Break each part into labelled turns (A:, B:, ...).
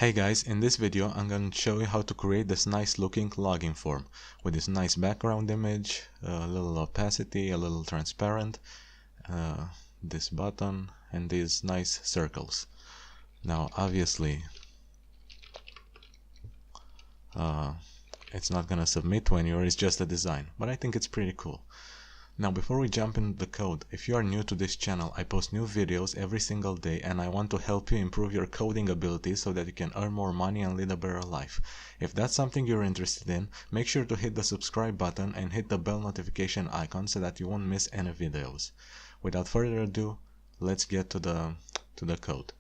A: Hey guys, in this video I'm going to show you how to create this nice looking login form with this nice background image, a little opacity, a little transparent, this button and these nice circles. Now obviously it's not gonna submit to anywhere, it's just a design, but I think it's pretty cool. Now before we jump into the code, if you are new to this channel, I post new videos every single day and I want to help you improve your coding abilities so that you can earn more money and lead a better life. If that's something you're interested in, make sure to hit the subscribe button and hit the bell notification icon so that you won't miss any videos. Without further ado, let's get to the code.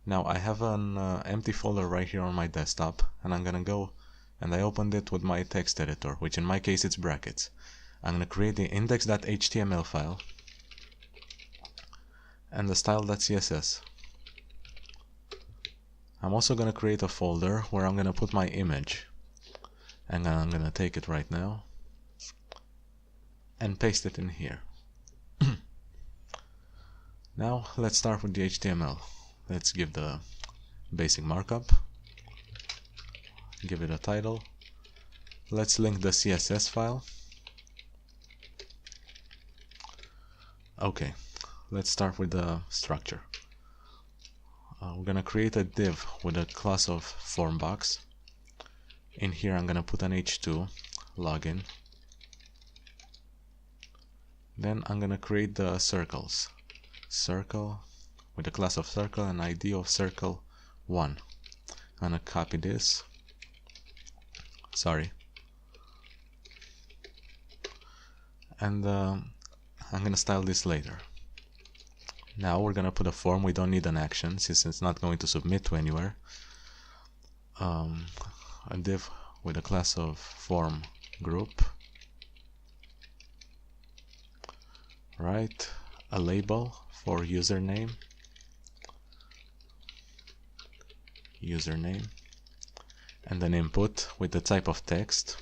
A: Now I have an empty folder right here on my desktop and I'm gonna go and I opened it with my text editor, which in my case it's brackets. I'm going to create the index.html file and the style.css. I'm also going to create a folder where I'm going to put my image, and I'm going to take it right now and paste it in here. Now let's start with the HTML. Let's give the basic markup, give it a title. Let's link the CSS file. Okay, let's start with the structure. We're gonna create a div with a class of form box. In here I'm gonna put an h2 login. Then I'm gonna create the circles. Circle with a class of circle and ID of circle 1. I'm gonna copy this. Sorry. And I'm gonna style this later. Now we're gonna put a form. We don't need an action since it's not going to submit to anywhere. A div with a class of form group. Right, a label for username. And an input with the type of text.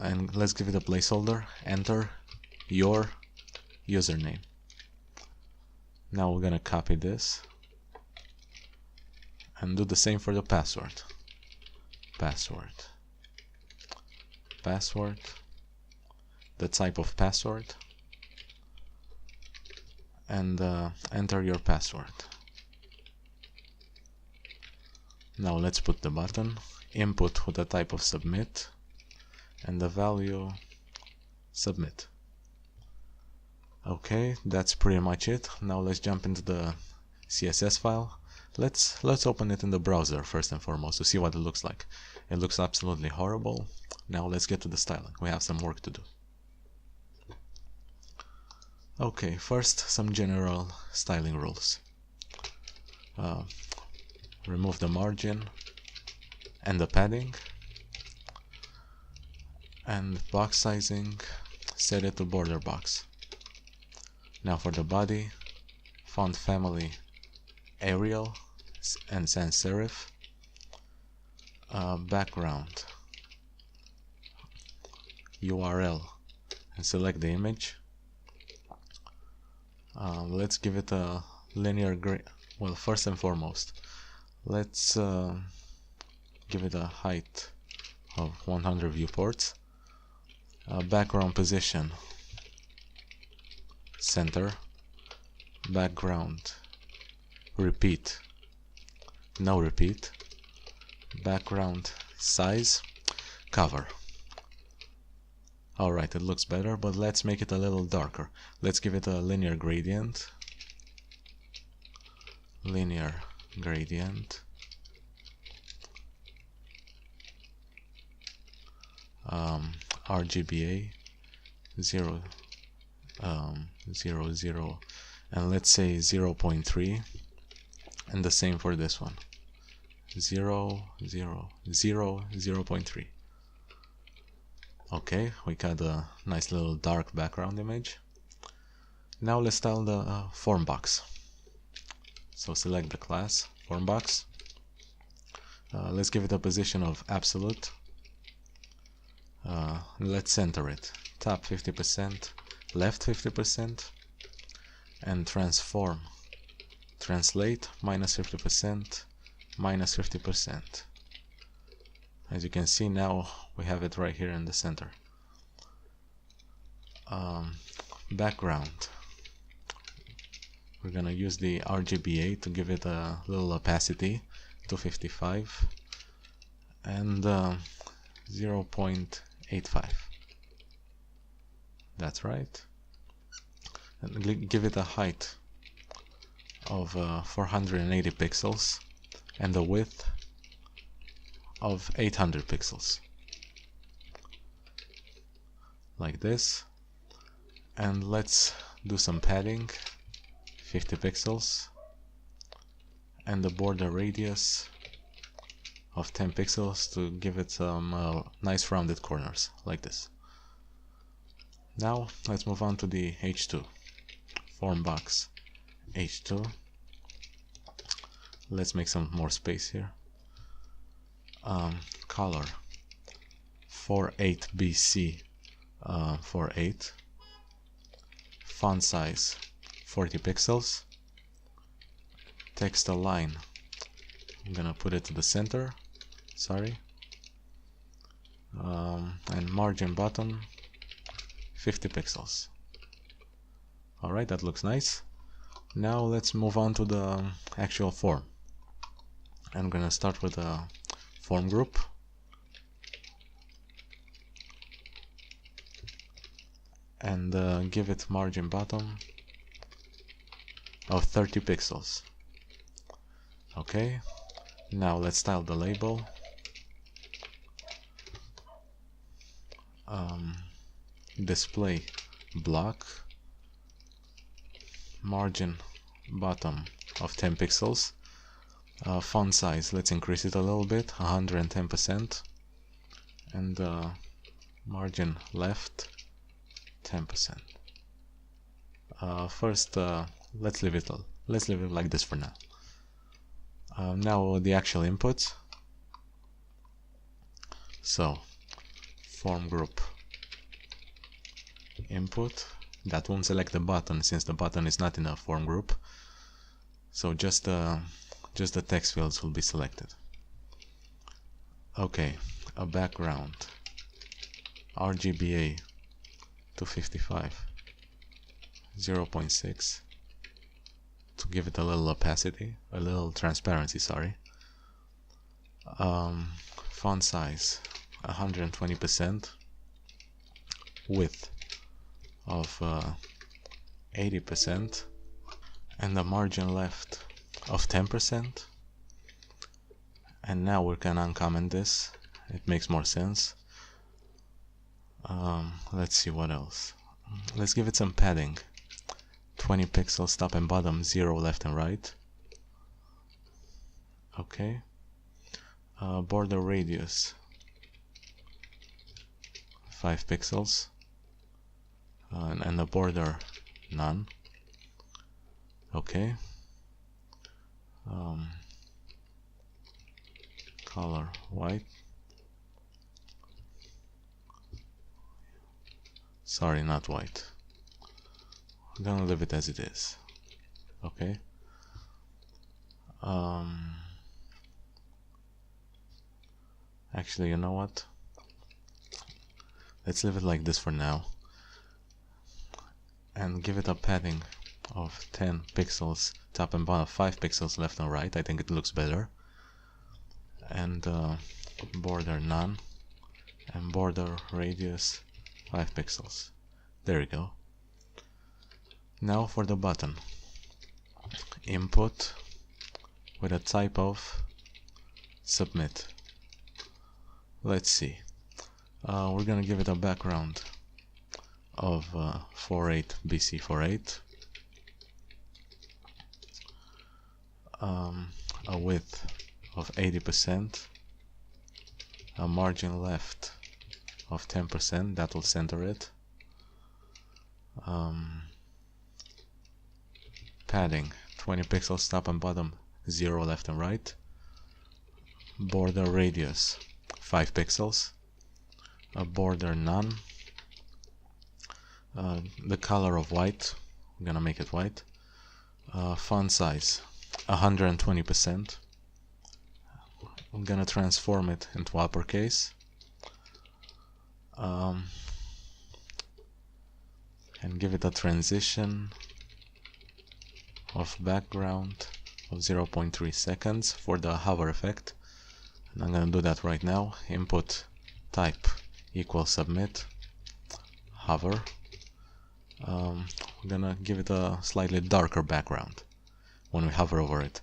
A: And let's give it a placeholder. Enter your username. Now we're gonna copy this and do the same for the password. Password, the type of password, and enter your password. Now let's put the button, input with the type of submit, and the value submit. Okay, that's pretty much it. Now let's jump into the CSS file. Let's open it in the browser first and foremost to see what it looks like. It looks absolutely horrible. Now let's get to the styling. We have some work to do. Okay, first some general styling rules. Remove the margin and the padding. And box sizing, set it to border box. Now for the body, font family Arial and sans serif. Background URL and select the image. Let's give it a linear grid. Well, first and foremost, let's give it a height of 100 viewports. Background position center. Background repeat no repeat. Background size cover. Alright, it looks better, but let's make it a little darker. Let's give it a linear gradient. RGBA 0, 0, and let's say 0.3, and the same for this one, 0.3. Okay, we got a nice little dark background image. Now let's style the form box. So select the class form box. Let's give it a position of absolute. Let's center it. Top 50%, left 50%, and transform translate, minus 50%, minus 50%. As you can see, now we have it right here in the center. Background. We're gonna use the RGBA to give it a little opacity, 255 and 0.85. That's right. And give it a height of 480 pixels and a width of 800 pixels, like this. And let's do some padding, 50 pixels, and the border radius of 10 pixels to give it some nice rounded corners, like this. Now let's move on to the H2 form box. H2. Let's make some more space here. Color 48BC 48. Font size 40 pixels. Text align. I'm gonna put it to the center. Sorry. And margin bottom 50 pixels. Alright, that looks nice. Now let's move on to the actual form. I'm gonna start with a form group. And give it margin bottom of 30 pixels. Okay, now let's style the label. Display block, margin bottom of 10 pixels. Font size, let's increase it a little bit, 110%, and margin left 10%. First, let's leave it like this for now. Now the actual inputs. So form group input. That won't select the button since the button is not in a form group. So just the text fields will be selected. Okay, a background RGBA 255 0.6 to give it a little opacity, a little transparency, sorry. Font size 120%, width of 80%, and the margin left of 10%. And now we can uncomment this, it makes more sense. Let's see what else. Let's give it some padding, 20 pixels top and bottom, 0 left and right. Okay. Border radius 5 pixels, and the border none. Okay. Color white. Sorry, not white. I'm gonna leave it as it is. Okay. Actually, you know what? Let's leave it like this for now. And give it a padding of 10 pixels top and bottom, 5 pixels left and right. I think it looks better. And border none. And border radius 5 pixels. There we go. Now for the button. Input with a type of submit. Let's see. We're gonna give it a background of 48 BC 48. A width of 80%. A margin left of 10%, that will center it. Padding 20 pixels top and bottom, 0 left and right. Border radius 5 pixels. A border none. The color of white, I'm gonna make it white. Font size 120%. I'm gonna transform it into uppercase, and give it a transition of background of 0.3 seconds for the hover effect. And I'm gonna do that right now. Input type equals submit hover. I'm gonna give it a slightly darker background when we hover over it.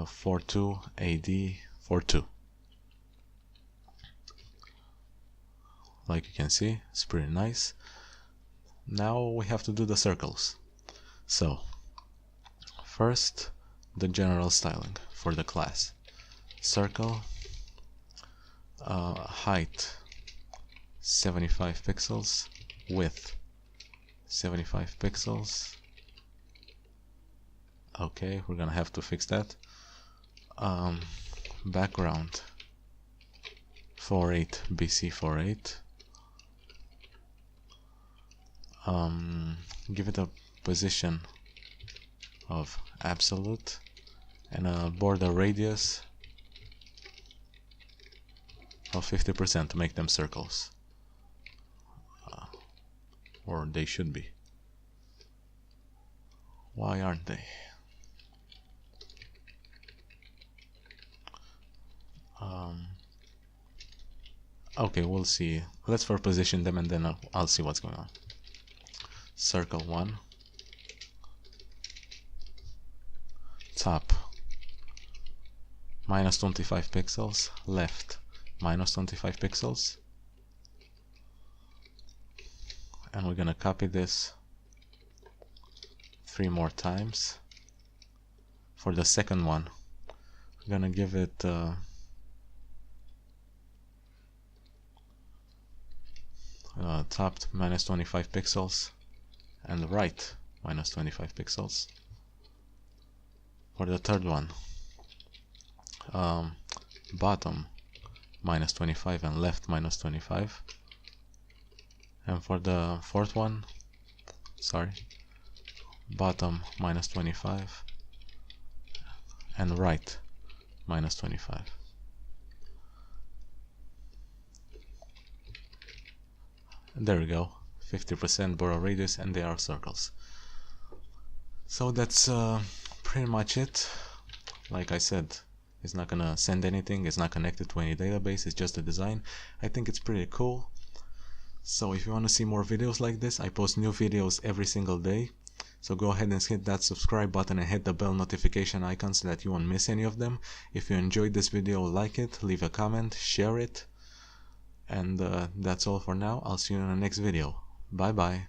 A: 42 AD 42. Like you can see, it's pretty nice. Now we have to do the circles. So first, the general styling for the class. Circle, height 75 pixels, width 75 pixels. Okay, we're gonna have to fix that. Background 48 BC 48. Give it a position of absolute and a border radius of 50% to make them circles, or they should be. Why aren't they? Okay, we'll see. Let's first position them and then I'll see what's going on. Circle 1, top minus 25 pixels, left minus 25 pixels, and we're gonna copy this 3 more times. For the second one, we're gonna give it top minus 25 pixels and right minus 25 pixels. For the third one, bottom minus 25 and left minus 25. And for the fourth one, bottom minus 25 and right minus 25. There we go, 50% border radius, and they are circles. So that's pretty much it. Like I said, it's not gonna send anything, it's not connected to any database, it's just a design. I think it's pretty cool. So if you want to see more videos like this, I post new videos every single day. So go ahead and hit that subscribe button and hit the bell notification icon so that you won't miss any of them. If you enjoyed this video, like it, leave a comment, share it. And that's all for now. I'll see you in the next video. Bye bye.